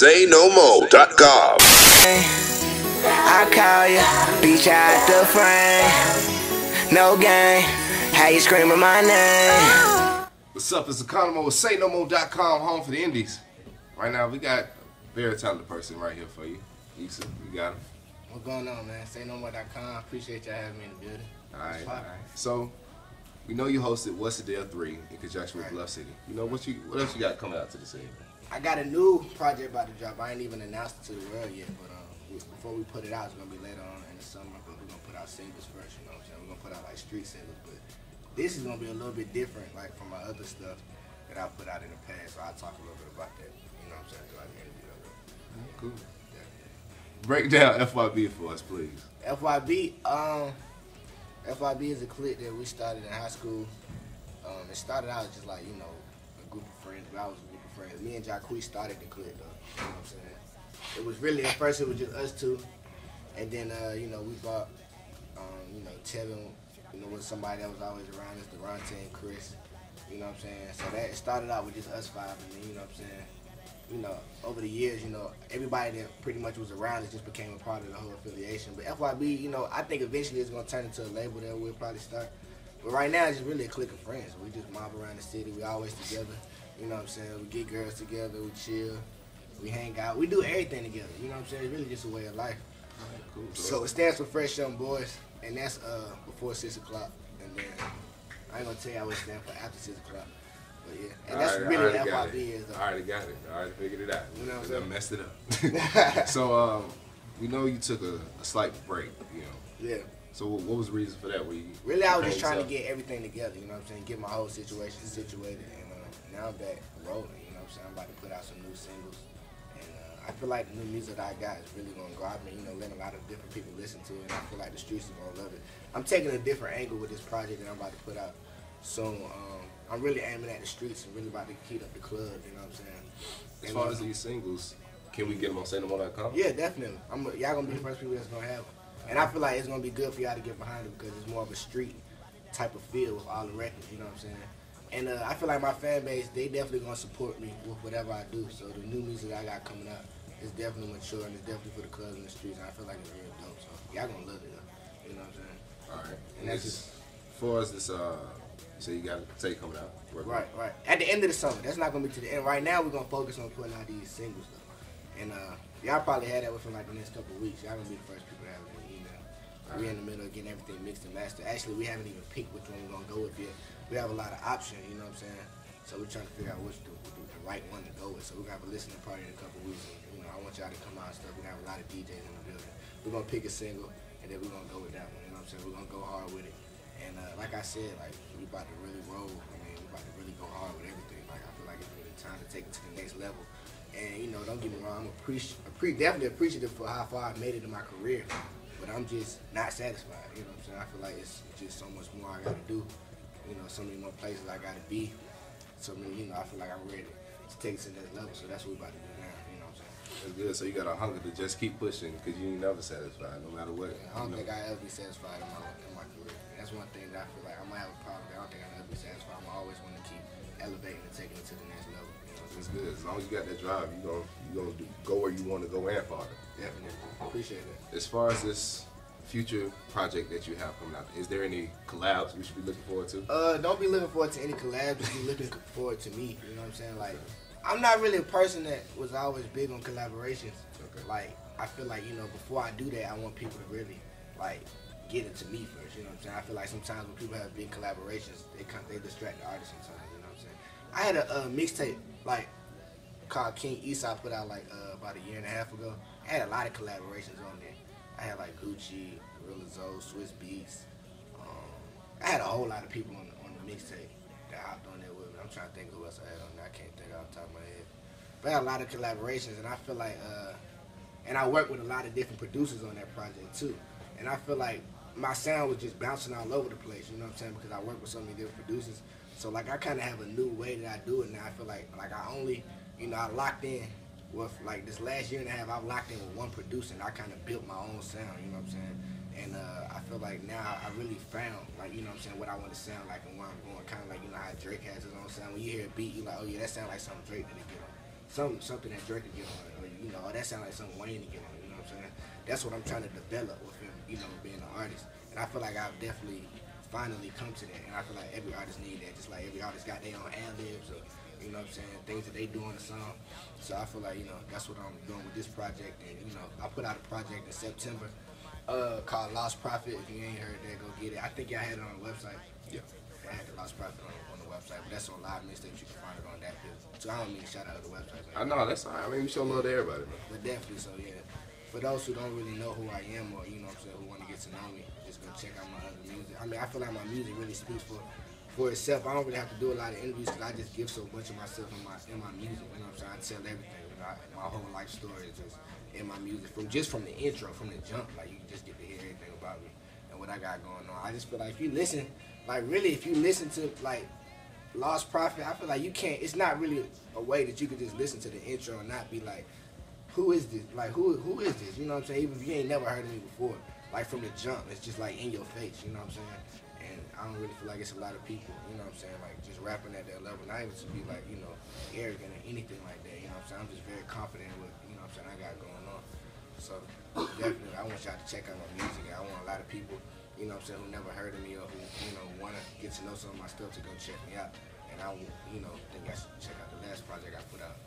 SayNoMo.com. I call you, beat you out the frame. No game, how you screaming my name? What's up? It's Akanimo with SayNoMo.com, home for the indies. Right now, we got a very talented person right here for you. Issa, you got him. What's going on, man? SayNoMo.com. Appreciate y'all having me in the building. All right. So, we know you hosted What's the Deal 3 in conjunction with Bluff City. You know, what else you got coming out to the city? I got a new project about to drop. I ain't even announced it to the world yet, but before we put it out, it's going to be later on in the summer, but we're going to put out singles first, you know what I'm saying? We're going to put out like street singles, but this is going to be a little bit different like from my other stuff that I put out in the past, so I'll talk a little bit about that, you know what I'm saying, throughout the interview. Cool. Break down FYB for us, please. FYB is a clique that we started in high school. It started out just like, you know, a group of friends, but I was a group of friends. Me and Jacque started the clique though, you know what I'm saying? It was really, at first it was just us two, and then, you know, we brought, you know, Tevin, you know, was somebody that was always around us, Durante and Chris, you know what I'm saying? So that, it started out with just us five, and then, you know what I'm saying? You know, over the years, you know, everybody that pretty much was around us just became a part of the whole affiliation. But FYB, you know, I think eventually it's going to turn into a label that we'll probably start. But right now, it's just really a clique of friends. We just mob around the city. We always together. You know what I'm saying? We get girls together. We chill. We hang out. We do everything together. You know what I'm saying? It's really just a way of life. All right, cool. So it stands for Fresh Young Boys, and that's before 6 o'clock. And then I ain't going to tell you what it stands for after 6 o'clock. But yeah, and that's really what FYB is though. I already got it. I already figured it out. You know what I'm saying? I messed it up. So, we know you took a slight break, you know. Yeah. So what was the reason for that? Really, I was just trying to get everything together, you know what I'm saying? Get my whole situation situated, and now I'm back rolling, you know what I'm saying? I'm about to put out some new singles, and I feel like the new music that I got is really going to grab me, you know, letting a lot of different people listen to it, and I feel like the streets are going to love it. I'm taking a different angle with this project that I'm about to put out, so I'm really aiming at the streets and really about to heat up the club, you know what I'm saying? As far as these singles, can we get them on SayNoMo.com? Yeah, definitely. Y'all going to be the first people that's going to have them. And I feel like it's going to be good for y'all to get behind it because it's more of a street type of feel with all the records, you know what I'm saying? And I feel like my fan base, they definitely going to support me with whatever I do. So the new music that I got coming out is definitely mature and it's definitely for the clubs and the streets. And I feel like it's real dope. So y'all going to love it, though. You know what I'm saying? All right. And that's just... As far as this, so you got a tape coming out. Right. At the end of the summer. That's not going to be to the end. Right now, we're going to focus on putting out these singles, though. And y'all probably had that within like the next couple of weeks. Y'all going to be the first people to have it in the email. We're in the middle of getting everything mixed and mastered. Actually, we haven't even picked which one we're going to go with yet. We have a lot of options, you know what I'm saying? So we're trying to figure out which the right one to go with. So we're going to have a listening party in a couple of weeks. And, you know, I want y'all to come out and stuff. We're going to have a lot of DJs in the building. We're going to pick a single, and then we're going to go with that one, you know what I'm saying? We're going to go hard with it. And like I said, like, we about to really roll. I mean, we about to really go hard with everything. Like, I feel like it's really time to take it to the next level. And, you know, don't get me wrong, I'm definitely appreciative for how far I've made it in my career. But I'm just not satisfied, you know what I'm saying? I feel like it's just so much more I got to do. You know, so many more places I got to be. So many, you know, I feel like I'm ready to take it to the next level. So that's what we're about to do now, you know what I'm saying? That's good. So you got a hunger to just keep pushing because you ain't never satisfied, no matter what. Yeah, I don't think I'll ever be satisfied in my career. And that's one thing that I feel like I might have a problem with. I don't think I'll ever be satisfied. I'm always want to keep elevating and taking it to the next level. You know, it's good. As long as you got that drive, you gonna go where you want to go and farther. Definitely. Appreciate that. As far as this future project that you have coming out, is there any collabs we should be looking forward to? Don't be looking forward to any collabs. Just be looking forward to me. You know what I'm saying? Like, I'm not really a person that was always big on collaborations. Okay. Like, I feel like, you know, before I do that, I want people to really, like, get it to me first. You know what I'm saying? I feel like sometimes when people have big collaborations, they distract the artist sometimes. You know what I'm saying? I had a mixtape, like, called King Issa put out, like, about a year and a half ago. I had a lot of collaborations on there. I had like Gucci, Gorilla Zoe, Swiss Beats. I had a whole lot of people on the mixtape that hopped on there with me. I'm trying to think who else I had on there. I can't think off the top of my head. But I had a lot of collaborations, and I feel like, and I worked with a lot of different producers on that project too. And I feel like my sound was just bouncing all over the place, you know what I'm saying? Because I work with so many different producers. So like I kind of have a new way that I do it now. I feel like I only, you know, I locked in with like this last year and a half, I've locked in with one producer and I kind of built my own sound, you know what I'm saying? And I feel like now I really found, like, you know what I'm saying, what I want to sound like and where I'm going. Kind of like, you know how Drake has his own sound. When you hear a beat, you're like, oh yeah, that sounds like something Drake did get on. Something that Drake could get on. Or, you you know, oh, that sounds like something Wayne to get on. You know what I'm saying? That's what I'm trying to develop with him, you know, being an artist. And I feel like I've definitely finally come to that. And I feel like every artist need that. Just like every artist got their own ad-libs or, you know what I'm saying, things that they do on the song. So I feel like, you know, that's what I'm doing with this project. And, you know, I put out a project in September called Lost Profit. If you ain't heard that, go get it. I think y'all had it on the website. Yeah. I had the Lost Profit on the website, but that's on Live Mixtapes. You can find it on that bill. So I don't mean to shout out the website. I know, that's all right. I mean, we show love to everybody, man. But definitely, so yeah. For those who don't really know who I am, or you know what I'm saying, who want to get to know me, just go check out my other music. I mean, I feel like my music really speaks for itself. I don't really have to do a lot of interviews because I just give so much of myself in my music. You know what I'm saying? I tell everything. You know, my whole life story is just in my music. From the intro, from the jump, like you just get to hear everything about me and what I got going on. I just feel like if you listen, like really, if you listen to like Lost Profit, I feel like you can't. It's not really a way that you could just listen to the intro and not be like, who is this? Like, who is this? You know what I'm saying? Even if you ain't never heard of me before, like from the jump, it's just like in your face. You know what I'm saying? And I don't really feel like it's a lot of people. You know what I'm saying? Like just rapping at that level, not even to be like, you know, arrogant or anything like that. You know what I'm saying? I'm just very confident with, you know what I'm saying, I got going on. So definitely, I want y'all to check out my music. I want a lot of people, you know what I'm saying, who never heard of me or who, you know, want to get to know some of my stuff to go check me out. And I, you know, think I should check out the last project I put out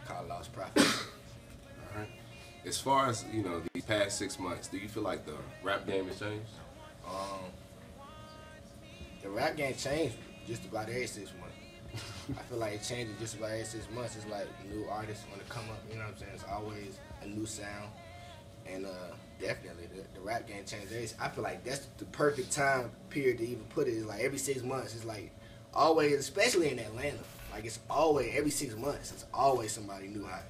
called Lost Profit. Alright. As far as, you know, these past 6 months, do you feel like the rap game has changed? The rap game changed just about every 6 months. I feel like it changes just about every 6 months. It's like new artists want to come up, you know what I'm saying? It's always a new sound. And definitely, the rap game changed. I feel like that's the perfect time period to even put it. It's like every 6 months, it's like always, especially in Atlanta, like it's always, every 6 months, it's always somebody new hot.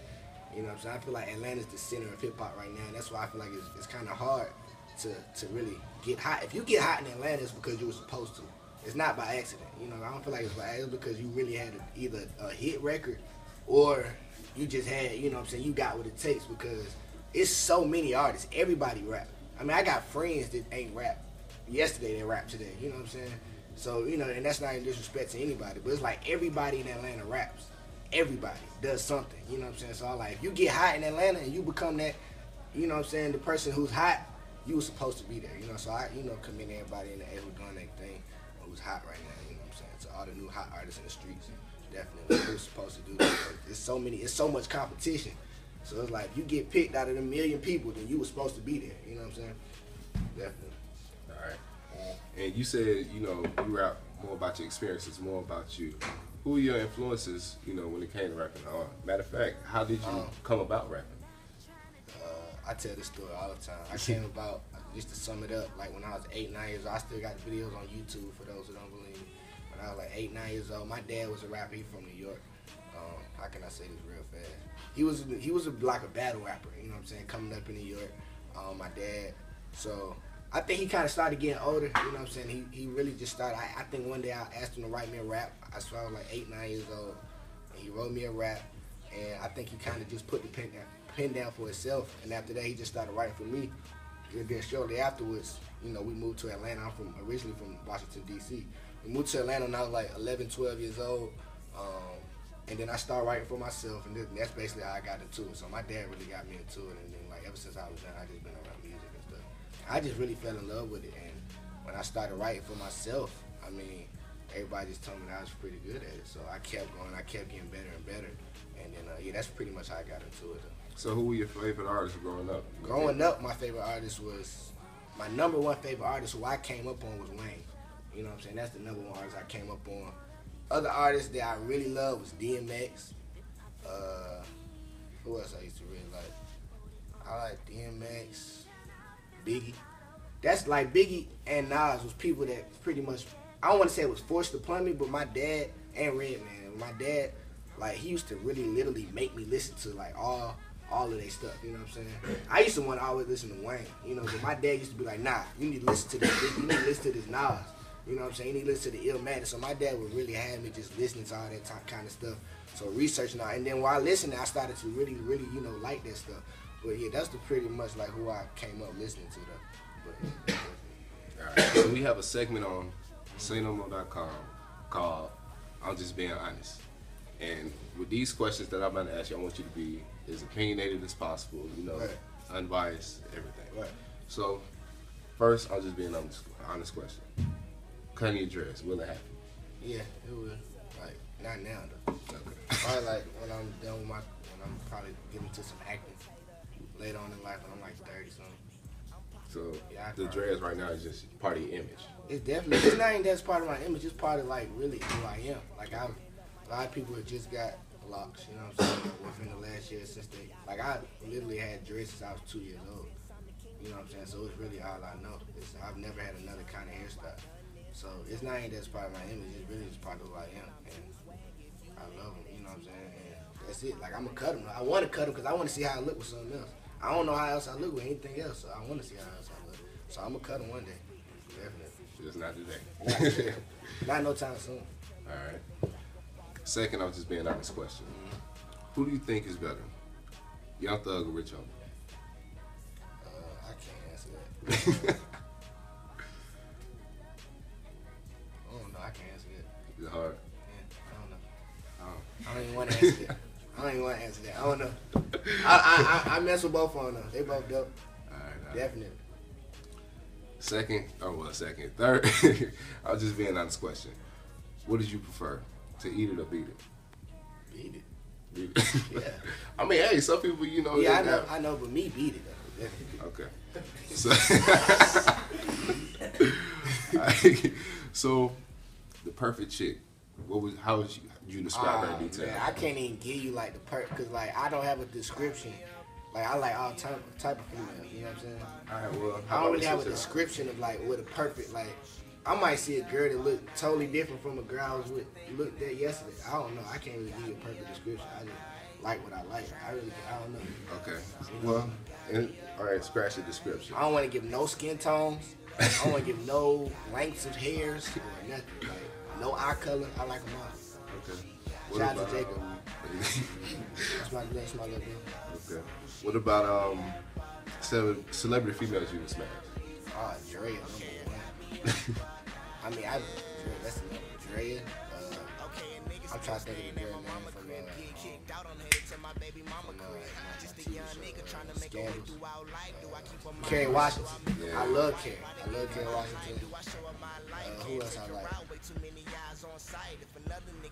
You know what I'm saying? I feel like Atlanta's the center of hip-hop right now, and that's why I feel like it's kind of hard to really get hot. If you get hot in Atlanta, it's because you were supposed to. It's not by accident. You know, I don't feel like it's by accident because you really had either a hit record or you just had, you know what I'm saying, you got what it takes because it's so many artists. Everybody rap. I mean, I got friends that ain't rap yesterday, they rap today. You know what I'm saying? So, you know, and that's not in disrespect to anybody, but it's like everybody in Atlanta raps. Everybody does something, you know what I'm saying? So I like, if you get hot in Atlanta and you become that, you know what I'm saying, the person who's hot, you were supposed to be there, you know? So I, you know, commend everybody in the A who's doing their thing, who's hot right now, you know what I'm saying? To all the new hot artists in the streets, definitely, who's supposed to do that. It's so much competition. So it's like, if you get picked out of the million people, then you were supposed to be there, you know what I'm saying? Definitely. All right. And you said, you know, you rap more about your experiences, more about you. Who are your influences, you know, when it came to rapping? Matter of fact, how did you come about rapping? I tell this story all the time. I came about, just to sum it up, like when I was 8, 9 years old, I still got videos on YouTube for those who don't believe me. When I was like 8, 9 years old, my dad was a rapper. He's from New York. How can I say this real fast? He was like a battle rapper, you know what I'm saying, coming up in New York. My dad, so I think he kind of started getting older, you know what I'm saying? He really just started, I think one day I asked him to write me a rap. I was like 8, 9 years old, and he wrote me a rap, and I think he kind of just put the pen down for himself, and after that he just started writing for me. And then shortly afterwards, you know, we moved to Atlanta. I'm originally from Washington, D.C. We moved to Atlanta when I was like 11, 12 years old, and then I started writing for myself, and that's basically how I got into it. So my dad really got me into it, and then like ever since I was young, I just been around music and stuff. I just really fell in love with it, and when I started writing for myself, I mean, everybody just told me that I was pretty good at it. So I kept going, I kept getting better and better, and then yeah, that's pretty much how I got into it. So who were your favorite artists growing up? Growing up, my favorite artist was, my number one favorite artist who I came up on was Wayne. You know what I'm saying? That's the number one artist I came up on. Other artists that I really love was DMX. Who else I used to really like? I like DMX, Biggie. That's like Biggie and Nas was people that pretty much, I don't want to say it was forced upon me, but my dad and Redman, my dad, like he used to really literally make me listen to like all of their stuff, you know what I'm saying? I used to want to always listen to Wayne, you know, but my dad used to be like, nah, you need to listen to this Biggie, you need to listen to this Nas. You know what I'm saying? You need to listen to the Illmatic. So my dad would really have me just listening to all that kind of stuff. So researching all, and then while listening, I started to really, you know, like that stuff. But yeah, that's pretty much like who I came up listening to though. But, all right. So we have a segment on SayNoMo.com called "I'm Just Being Honest." And with these questions that I'm about to ask you, I want you to be as opinionated as possible, you know, Right. unbiased, everything. Right. So, first, I'll just be an honest question. Cutting your dress, will it happen? Yeah, it will. Like, not now, though. Okay. Probably like when I'm done with when I'm probably getting into some acting later on in life when I'm like 30 something. So, Yeah, the dress right now is just part of your image. It's definitely, it's not even that's part of my image, it's part of like really who I am. Like a lot of people have just got locks, you know what I'm saying, within the last year since they, like I literally had dreads since I was 2 years old. You know what I'm saying, so it's really all I know. I've never had another kind of hairstyle. So it's not even that's part of my image, it's really just part of who I am. And I love them, you know what I'm saying, and that's it. Like I'm gonna cut them. I want to cut them because I want to see how I look with something else. I don't know how else I look with anything else, so I want to see how else I look. So I'm gonna cut them one day, definitely. Just not today. Not today. Not no time soon. All right. Second, I'm just being an honest question. Who do you think is better, Young Thug or Rich Homie? I can't answer that. I don't know. I can't answer that. Is it hard? Yeah, I don't know. Oh. I don't even want to answer that. I don't even want to answer that. I don't know. I mess with both of them though. They both dope. All right. Definitely. Third, I'll just be an honest question. What did you prefer, to eat it or beat it? Beat it. Beat it. Yeah. I mean, hey, some people, you know. Yeah, I know, but me beat it though. Definitely. Okay. So, the perfect chick. How would you describe her in detail? Man, I can't even give you like the because like I don't have a description. Like I like all type of females. You know what I'm saying? All right, well, I don't really have a description of like what a perfect like. I might see a girl that look totally different from a girl I was with looked at yesterday. I don't know. I can't really give you a perfect description. I just like what I like. I don't know. Okay. Well, all right. Scratch the description. I don't want to give no skin tones. I don't want to give no lengths of hairs or nothing. Like no eye color. I like them all. Okay. Shout out to Jacob. That's my little bro. Okay. What about celebrity females you would smash? Drea, number one. I mean, that's Drea. I'm trying to think of the girl name from Scandals. Kerry Washington. Yeah. I love Kerry. Washington. Who else I like?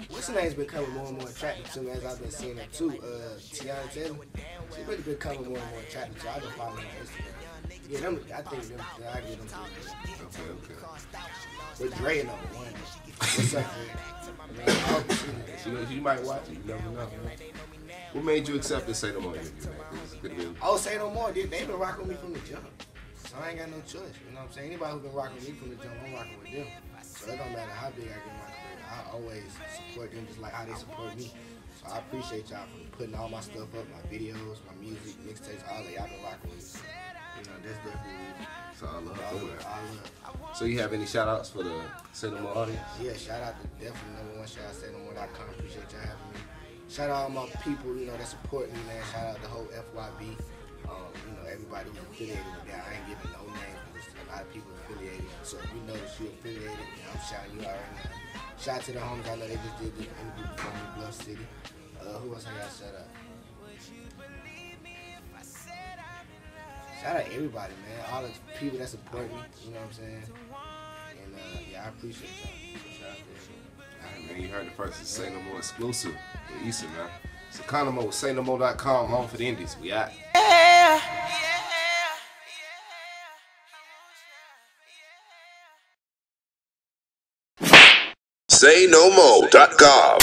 What's her name's becoming more and more attractive to me as I've been seeing her too. Tiana Taylor. She's really becoming more and more attractive to me. I've been following her on Instagram. Yeah, I think I give them three. Okay. But Drea number one. What's up, Drea? I hope She might watch it. You never know. What made you accept the SayNoMo interview? Oh, SayNoMo, they've been rocking with me from the jump. So I ain't got no choice. You know what I'm saying? Anybody who's been rocking with me from the jump, I'm rocking with them. So it don't matter how big I get my career. I always support them just like how they support me. So I appreciate y'all for putting all my stuff up, my videos, my music, mixtapes, all that. Y'all been rocking with me. You know, that's definitely So I love all that. love. So you have any shout outs for the SayNoMo audience? Yeah, shout out to definitely number one. Shout out to SayNoMo.com. Appreciate y'all having me. Shout out all my people, you know, that support me, man. Shout out the whole FYB. You know, everybody who's affiliated with that. I ain't giving no names because a lot of people affiliated. So if you know that you're affiliated, I'm shouting you out right now. Shout out to the homies. I know they just did this interview before me, Bluff City. Who else I got to shout out? Shout out everybody, man. All the people that support me, you know what I'm saying? And yeah, I appreciate y'all. Shout out to everybody. All right, man, you heard the first SayNoMo exclusive with Issa, man. It's Akanimo, SayNoMo.com, home for the indies. We out. SayNoMo.com